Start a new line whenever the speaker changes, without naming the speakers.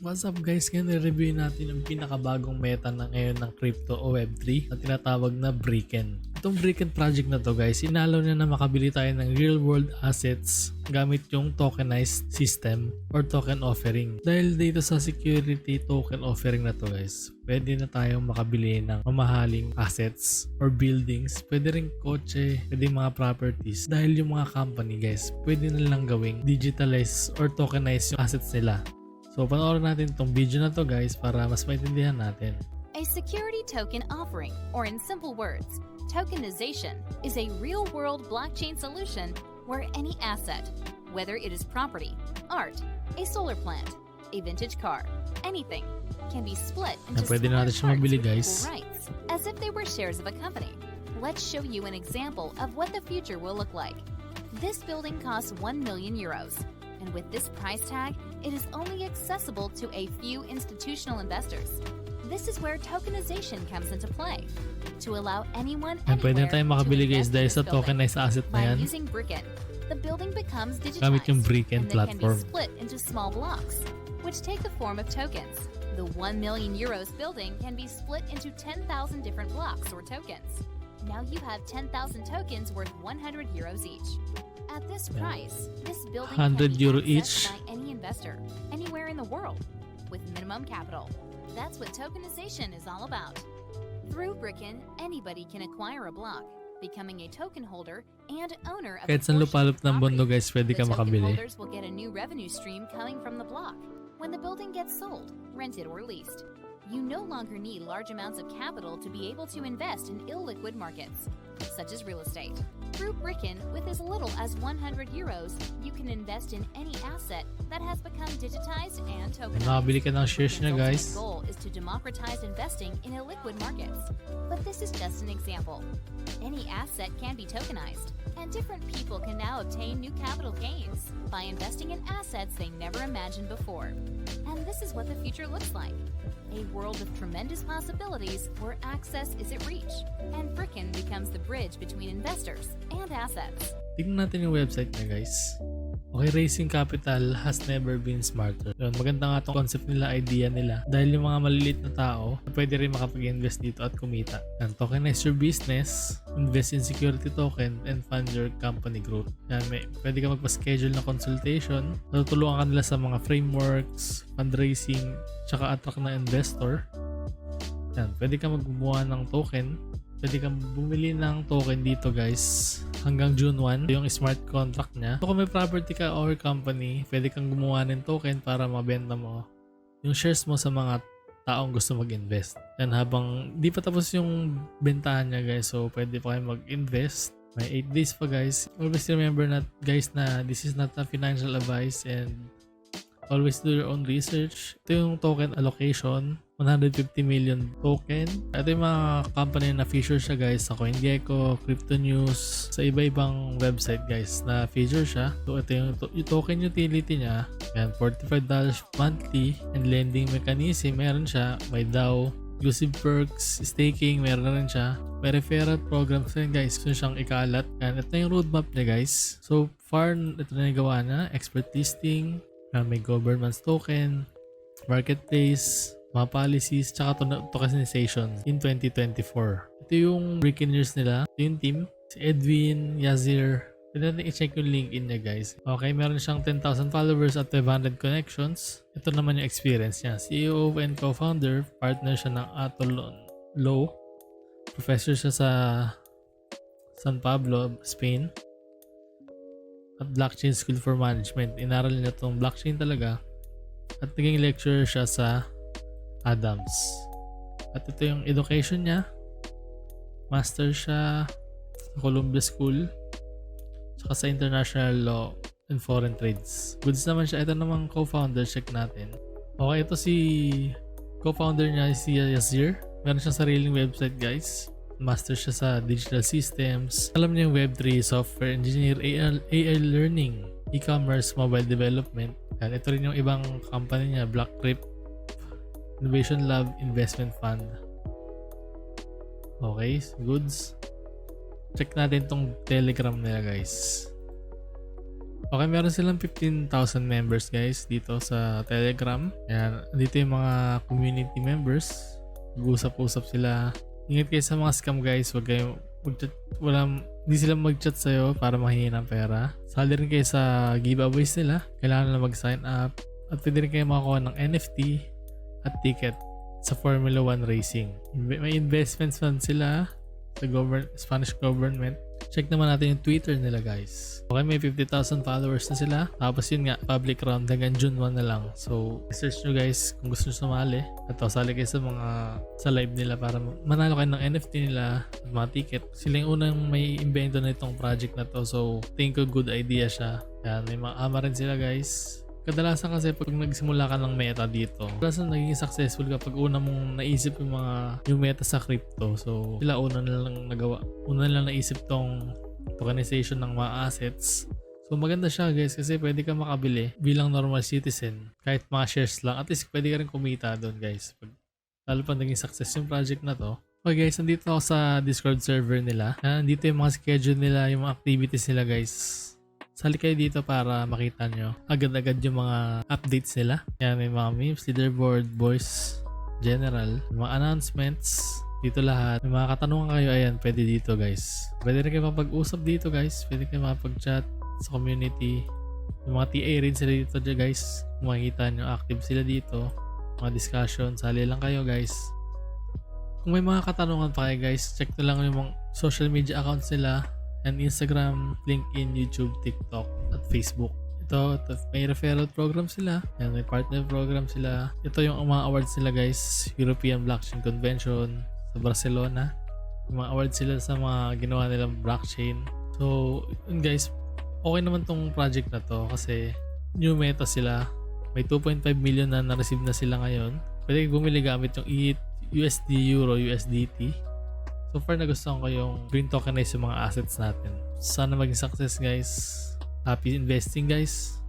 What's up guys? Ngayon i-review natin yung pinakabagong meta na ngayon ng crypto o Web3 na tinatawag na Brickken. Itong Brickken project na to guys, inalaw niya na makabili tayo ng real world assets gamit yung tokenized system or token offering. Dahil dito sa security token offering na to guys, pwede na tayong makabili ng mamahaling assets or buildings, pwede rin kotse, pwede mga properties. Dahil yung mga company guys, pwede nilang gawing digitalize or tokenize yung assets nila. So, panoorin natin itong video na to guys para mas maintindihan natin.
A security token offering, or in simple words, tokenization, is a real-world blockchain solution where any asset, whether it is property, art, a solar plant, a vintage car, anything, can be split into
Pwede
smaller
natin siya
parts
mabili,
with
guys.
equal rights, as if they were shares of a company. Let's show you an example of what the future will look like. This building costs 1 million euros. And with this price tag, it is only accessible to a few institutional investors. This is where tokenization comes into play, to allow anyone
Pwede na
anywhere
tayong
to
makabili guys
invest in
dahil
this
sa
building.
tokenized asset na
By
yan.
using Brickken, the building becomes digitized
Gamit yung Brickken
and they can be
platform.
split into small blocks, which take the form of tokens. The 1 million euros building can be split into 10,000 different blocks or tokens. Now you have 10,000 tokens worth 100 euros each. At this price, this building can
100
be
euro
accessed
each.
by any investor, anywhere in the world, with minimum capital. That's what tokenization is all about. Through Brickken, anybody can acquire a block, becoming a token holder and owner of a
Kahit saan
portion
lupalop
of
ng mundo
property.
guys, pwede
The
ka
token
makabili.
holders will get a new revenue stream coming from the block when the building gets sold, rented, or leased. You no longer need large amounts of capital to be able to invest in illiquid markets, such as real estate. Through Brickken, with as little as 100 euros, you can invest in any asset that has become digitized and tokenized.
Makabili ka ng shares niya
Bricken's
guys.
ultimate goal is to democratize investing in illiquid markets. But this is just an example. Any asset can be tokenized, and different people can now obtain new capital gains by investing in assets they never imagined before. And this is what the future looks like. A world of tremendous possibilities where access is at reach, and Brickken becomes the bridge between investors and assets.
Tignan natin yung website niya guys. Okay, raising capital has never been smarter. Yun, maganda nga itong concept nila, idea nila. Dahil yung mga maliliit na tao, pwede rin makapag-invest dito at kumita. And tokenize your business, invest in security token, and fund your company growth. Yan, pwede ka magpa-schedule na consultation. Tutulungan ka nila sa mga frameworks, fundraising, tsaka attract na investor. Yan, pwede ka magbubuha ng token. Pwede kang bumili ng token dito guys hanggang June 1 yung smart contract niya. So kung may property ka or company, pwede kang gumawa ng token para mabenta mo yung shares mo sa mga taong gusto mag-invest. Yan, habang di pa tapos yung bentahan niya guys, so pwede pa kayo mag-invest. May 8 days pa guys. Always remember na guys na this is not a financial advice and always do your own research. Ito yung token allocation, 150 million token. Ito yung mga company na feature siya guys sa CoinGecko, Crypto News, sa iba-ibang website guys na feature siya. So ito yung token utility niya. Yan, $45 monthly and lending mechanism. Meron siya, may DAO, exclusive perks, staking, meron na rin siya. May referral programs rin guys. Gusto siyang ikalat. Yan, ito yung roadmap niya guys. So far, ito na yung gawa na. Expert listing, may governance token, marketplace, mga policies, tsaka tokenization in 2024. Ito yung Brickeners nila. Ito yung team. Si Edwin, Yazir. Pwede natin i-check yung LinkedIn niya guys. Okay, meron siyang 10,000 followers at 500 connections. Ito naman yung experience niya. CEO and co-founder. Partner siya ng Atolon Law. Professor siya sa San Pablo, Spain. At Blockchain School for Management. Inaral niya itong blockchain talaga. At naging lecturer siya sa Adams. At ito yung education niya. Master siya sa Columbia School. Tsaka sa International Law and Foreign Trades. Goods naman siya. Ito namang co-founder. Check natin. Okay, ito si co-founder niya si Yazir. Meron siyang sariling website guys. Master siya sa digital systems. Alam niya yung Web3, software engineer, AI learning, e-commerce, mobile development. Yan, ito rin yung ibang company niya, Blackcrypt, Innovation Lab, Investment Fund. Okay, goods. Check natin tong Telegram nila guys. Okay, meron silang 15,000 members guys dito sa Telegram. Ayan, dito yung mga community members. Mag-usap-usap sila. Ingat kayo sa mga scam guys. Huwag kayong mag-chat. Hindi sila mag-chat sa'yo para mahingi ng pera. Sali rin kayo sa giveaways nila. Kailangan na mag-sign up. At pwede rin kayo makakuha ng NFT at ticket sa Formula 1 racing. May investments fund sila sa Spanish government. Check naman natin yung Twitter nila guys. Okay, may 50,000 followers na sila. Tapos yun nga, public round hanggang June 1 na lang. So, search nyo guys kung gusto nyo sumali. At sali kayo sa live nila para manalo kayo ng NFT nila at mga ticket. Sila yung unang may invento na itong project na to. So, think ko good idea siya. Yan, may mga ama rin sila guys. Kadalasan kasi pag nagsimula ka ng meta dito, kadalasan naging successful kapag una mong naisip yung meta sa crypto. So sila una na lang naisip tong tokenization ng mga assets. So maganda siya guys kasi pwede ka makabili bilang normal citizen kahit mga shares lang. At least pwede ka rin kumita doon guys. Lalo pa naging success yung project na to. Okay guys, nandito ako sa Discord server nila. Nandito yung mga schedule nila, yung mga activities nila guys. Sali kayo dito para makita nyo agad-agad yung mga updates nila. Yan, may mga memes, leaderboard, voice, general, mga announcements, dito lahat. May mga katanungan kayo, ayan, pwede dito guys. Pwede rin kayo mapag-usap dito guys. Pwede kayo mapag-chat sa community. Yung mga TA rin sila dito guys. Kung makikita nyo, active sila dito. Mga discussion, sali lang kayo guys. Kung may mga katanungan pa kayo guys, check na lang yung mga social media accounts nila. And Instagram, LinkedIn, YouTube, TikTok, at Facebook. Ito may referral program sila. And may partner program sila. Ito yung mga awards nila guys. European Blockchain Convention sa Barcelona. Yung mga awards sila sa mga ginawa nilang blockchain. So, yun guys, okay naman tong project na to kasi new meta sila. May 2.5 million na na-receive na sila ngayon. Pwede bumili gamit yung USD, Euro, USDT. So far nagustuhan ko yung green tokenize yung mga assets natin. Sana maging success guys. Happy investing guys.